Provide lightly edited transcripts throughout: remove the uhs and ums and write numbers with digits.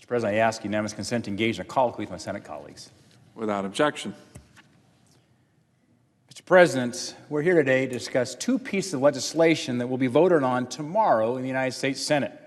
Mr. President, I ask unanimous consent to engage in a colloquy with my Senate colleagues. Without objection. Mr. President, we're here today to discuss two pieces of legislation that will be voted on tomorrow in the United States Senate.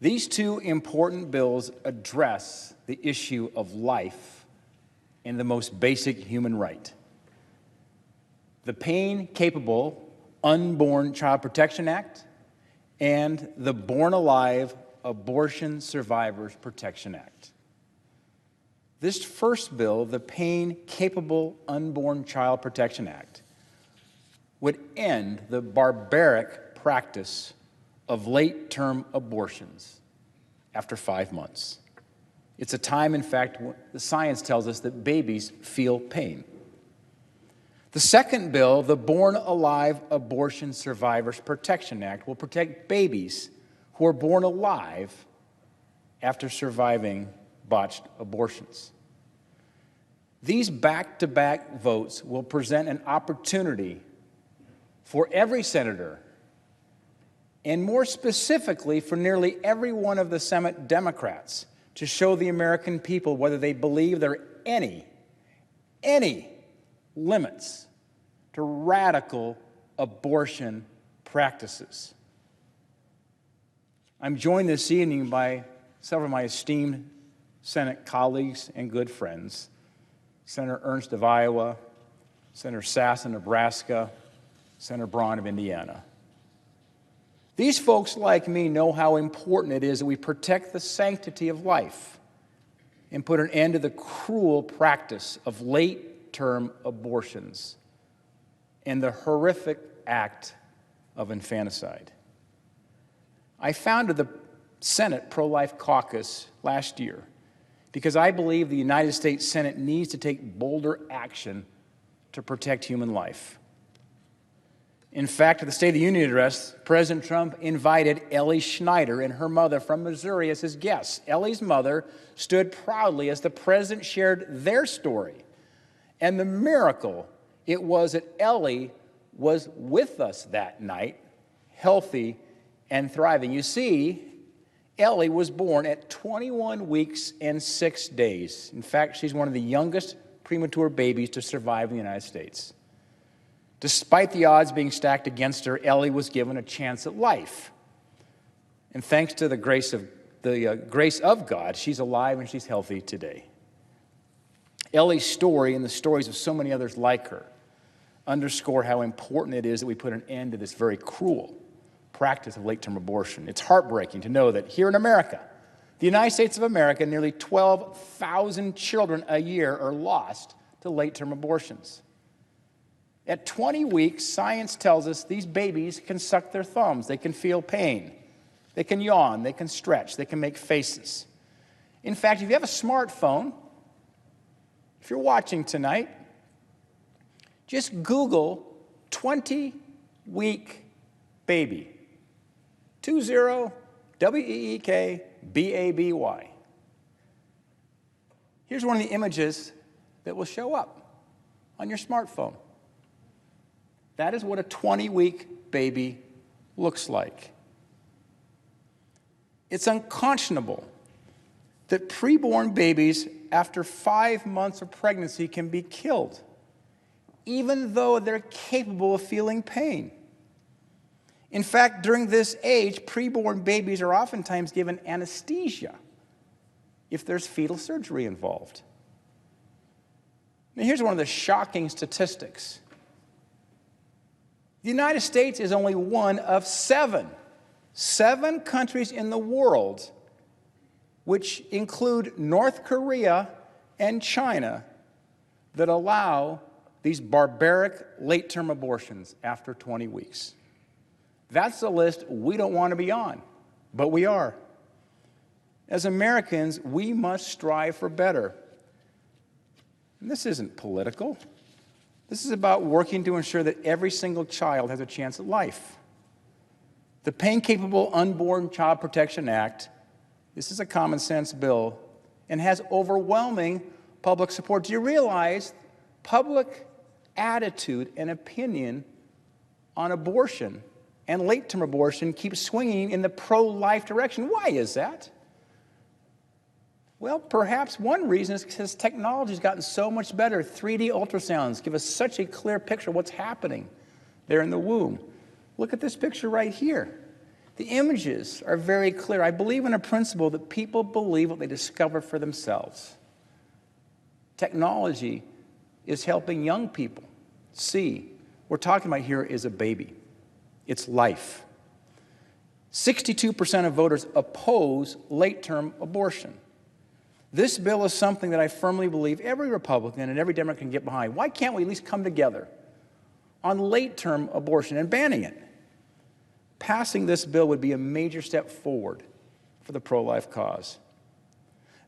These two important bills address the issue of life and the most basic human right. The Pain-Capable Unborn Child Protection Act and the Born Alive Abortion Survivors Protection Act. This first bill, the Pain-Capable Unborn Child Protection Act, would end the barbaric practice of late-term abortions after 5 months. It's a time, in fact, when the science tells us that babies feel pain. The second bill, the Born Alive Abortion Survivors Protection Act, will protect babies who are born alive after surviving botched abortions. These back-to-back votes will present an opportunity for every senator, and more specifically for nearly every one of the Senate Democrats, to show the American people whether they believe there are any limits to radical abortion practices. I'm joined this evening by several of my esteemed Senate colleagues and good friends, Senator Ernst of Iowa, Senator Sass of Nebraska, Senator Braun of Indiana. These folks, like me, know how important it is that we protect the sanctity of life and put an end to the cruel practice of late-term abortions and the horrific act of infanticide. I founded the Senate Pro-Life Caucus last year because I believe the United States Senate needs to take bolder action to protect human life. In fact, at the State of the Union address, President Trump invited Ellie Schneider and her mother from Missouri as his guests. Ellie's mother stood proudly as the president shared their story and the miracle it was that Ellie was with us that night, healthy and thriving. You see, Ellie was born at 21 weeks and 6 days. In fact, she's one of the youngest premature babies to survive in the United States. Despite the odds being stacked against her, Ellie was given a chance at life. And thanks to the grace of God, she's alive and she's healthy today. Ellie's story and the stories of so many others like her underscore how important it is that we put an end to this very cruel practice of late-term abortion. It's heartbreaking to know that here in America, the United States of America, nearly 12,000 children a year are lost to late-term abortions. At 20 weeks, science tells us these babies can suck their thumbs, they can feel pain, they can yawn, they can stretch, they can make faces. In fact, if you have a smartphone, if you're watching tonight, just Google 20-week baby. 20 WEEK BABY. Here's one of the images that will show up on your smartphone. That is what a 20-week baby looks like. It's unconscionable that preborn babies after 5 months of pregnancy can be killed, even though they're capable of feeling pain. In fact, during this age, preborn babies are oftentimes given anesthesia if there's fetal surgery involved. Now, here's one of the shocking statistics. The United States is only one of seven countries in the world, which include North Korea and China, that allow these barbaric late-term abortions after 20 weeks. That's a list we don't want to be on, but we are. As Americans, we must strive for better. And this isn't political. This is about working to ensure that every single child has a chance at life. The Pain-Capable Unborn Child Protection Act, this is a common sense bill and has overwhelming public support. Do you realize public attitude and opinion on abortion and late-term abortion keeps swinging in the pro-life direction? Why is that? Well, perhaps one reason is because technology has gotten so much better. 3D ultrasounds give us such a clear picture of what's happening there in the womb. Look at this picture right here. The images are very clear. I believe in a principle that people believe what they discover for themselves. Technology is helping young people see. What we're talking about here is a baby. It's life. 62% of voters oppose late-term abortion. This bill is something that I firmly believe every Republican and every Democrat can get behind. Why can't we at least come together on late-term abortion and banning it? Passing this bill would be a major step forward for the pro-life cause.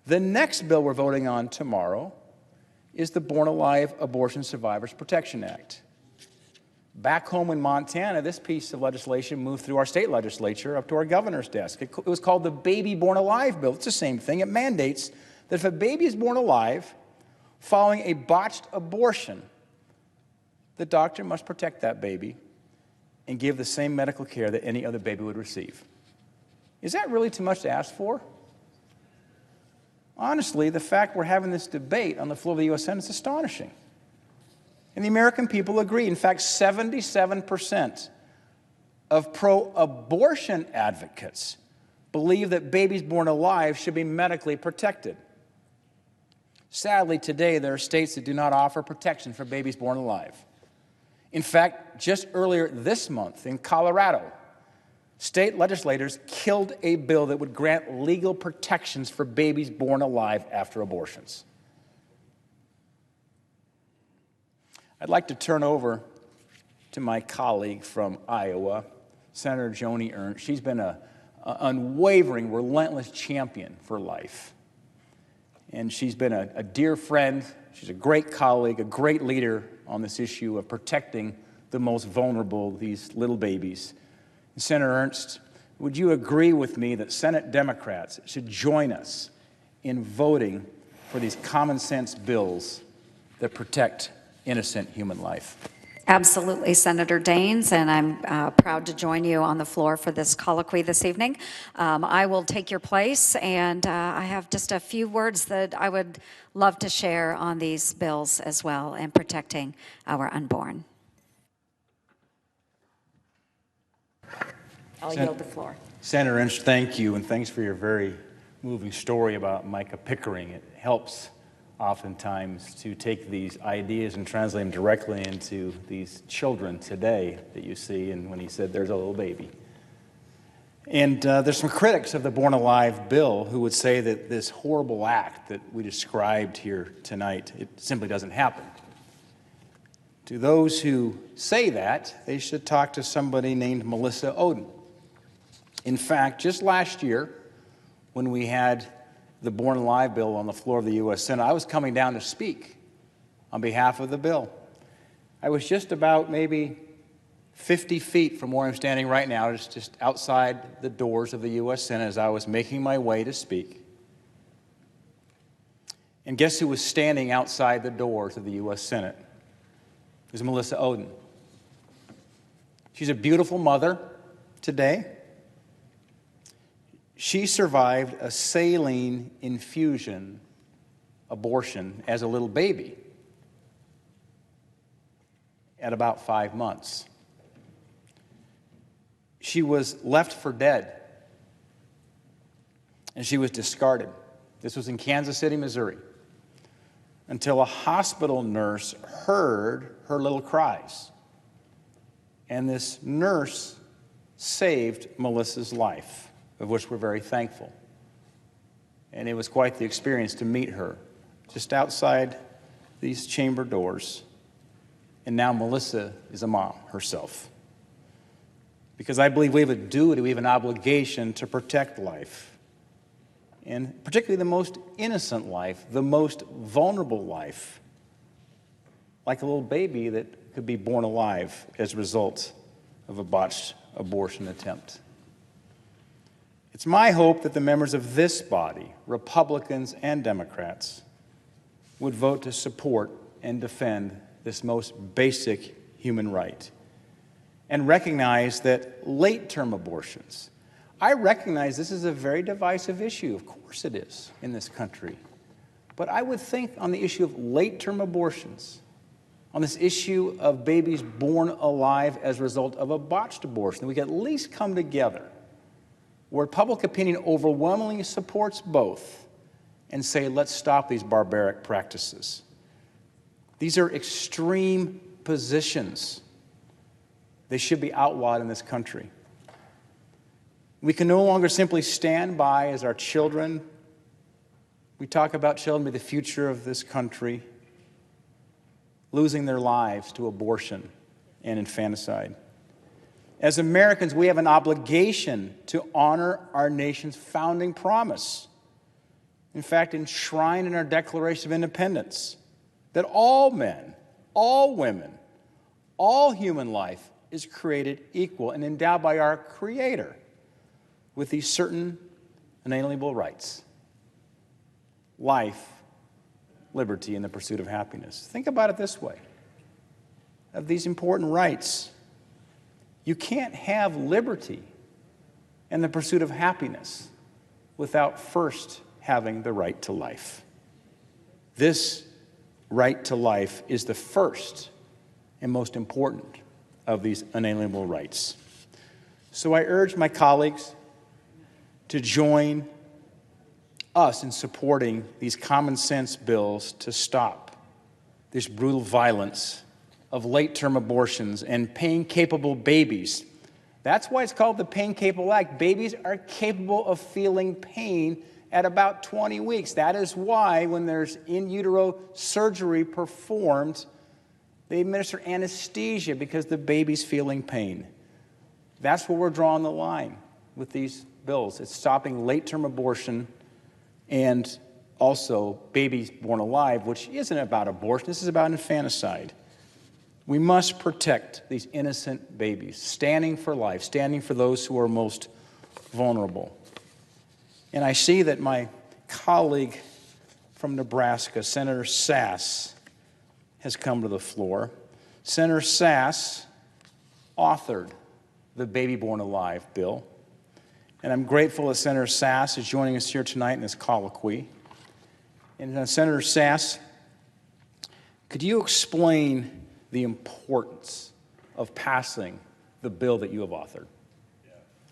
The next bill we're voting on tomorrow is the Born Alive Abortion Survivors Protection Act. Back home in Montana, this piece of legislation moved through our state legislature up to our governor's desk. It was called the Baby Born Alive Bill. It's the same thing. It mandates that if a baby is born alive following a botched abortion, the doctor must protect that baby and give the same medical care that any other baby would receive. Is that really too much to ask for? Honestly, the fact we're having this debate on the floor of the U.S. Senate is astonishing. And the American people agree. In fact, 77% of pro-abortion advocates believe that babies born alive should be medically protected. Sadly, today, there are states that do not offer protection for babies born alive. In fact, just earlier this month in Colorado, state legislators killed a bill that would grant legal protections for babies born alive after abortions. I'd like to turn over to my colleague from Iowa, Senator Joni Ernst. She's been an unwavering, relentless champion for life. And she's been a dear friend. She's a great colleague, a great leader on this issue of protecting the most vulnerable, these little babies. And Senator Ernst, would you agree with me that Senate Democrats should join us in voting for these common sense bills that protect innocent human life? Absolutely, Senator Daines, and I'm proud to join you on the floor for this colloquy this evening. I will take your place, and I have just a few words that I would love to share on these bills as well and protecting our unborn. I'll yield the floor. Senator Ernst, thank you, and thanks for your very moving story about Micah Pickering. It helps oftentimes to take these ideas and translate them directly into these children today that you see, and when he said there's a little baby. And there's some critics of the Born Alive bill who would say that this horrible act that we described here tonight, it simply doesn't happen. To those who say that, they should talk to somebody named Melissa Oden. In fact, just last year, when we had the Born Alive bill on the floor of the U.S. Senate, I was coming down to speak on behalf of the bill. I was just about maybe 50 feet from where I'm standing right now, just outside the doors of the U.S. Senate as I was making my way to speak. And guess who was standing outside the doors of the U.S. Senate? It was Melissa Oden. She's a beautiful mother today. She survived a saline infusion abortion as a little baby at about 5 months. She was left for dead, and she was discarded. This was in Kansas City, Missouri, until a hospital nurse heard her little cries. And this nurse saved Melissa's life, of which we're very thankful. And it was quite the experience to meet her just outside these chamber doors. And now Melissa is a mom herself. Because I believe we have a duty, we have an obligation to protect life. And particularly the most innocent life, the most vulnerable life, like a little baby that could be born alive as a result of a botched abortion attempt. It's my hope that the members of this body, Republicans and Democrats, would vote to support and defend this most basic human right and recognize that late-term abortions I recognize this is a very divisive issue. Of course it is in this country. But I would think on the issue of late-term abortions, on this issue of babies born alive as a result of a botched abortion, we could at least come together where public opinion overwhelmingly supports both and say, let's stop these barbaric practices. These are extreme positions. They should be outlawed in this country. We can no longer simply stand by as our children, we talk about children be the future of this country, losing their lives to abortion and infanticide. As Americans, we have an obligation to honor our nation's founding promise. In fact, enshrined in our Declaration of Independence, that all men, all women, all human life is created equal and endowed by our Creator with these certain inalienable rights: life, liberty, and the pursuit of happiness. Think about it this way. Of these important rights, you can't have liberty and the pursuit of happiness without first having the right to life. This right to life is the first and most important of these unalienable rights. So I urge my colleagues to join us in supporting these common sense bills to stop this brutal violence of late-term abortions and pain-capable babies. That's why it's called the Pain-Capable Act. Babies are capable of feeling pain at about 20 weeks. That is why when there's in utero surgery performed, they administer anesthesia because the baby's feeling pain. That's where we're drawing the line with these bills. It's stopping late-term abortion and also babies born alive, which isn't about abortion. This is about infanticide. We must protect these innocent babies, standing for life, standing for those who are most vulnerable. And I see that my colleague from Nebraska, Senator Sass, has come to the floor. Senator Sass authored the Baby Born Alive bill. And I'm grateful that Senator Sass is joining us here tonight in this colloquy. And Senator Sass, could you explain the importance of passing the bill that you have authored?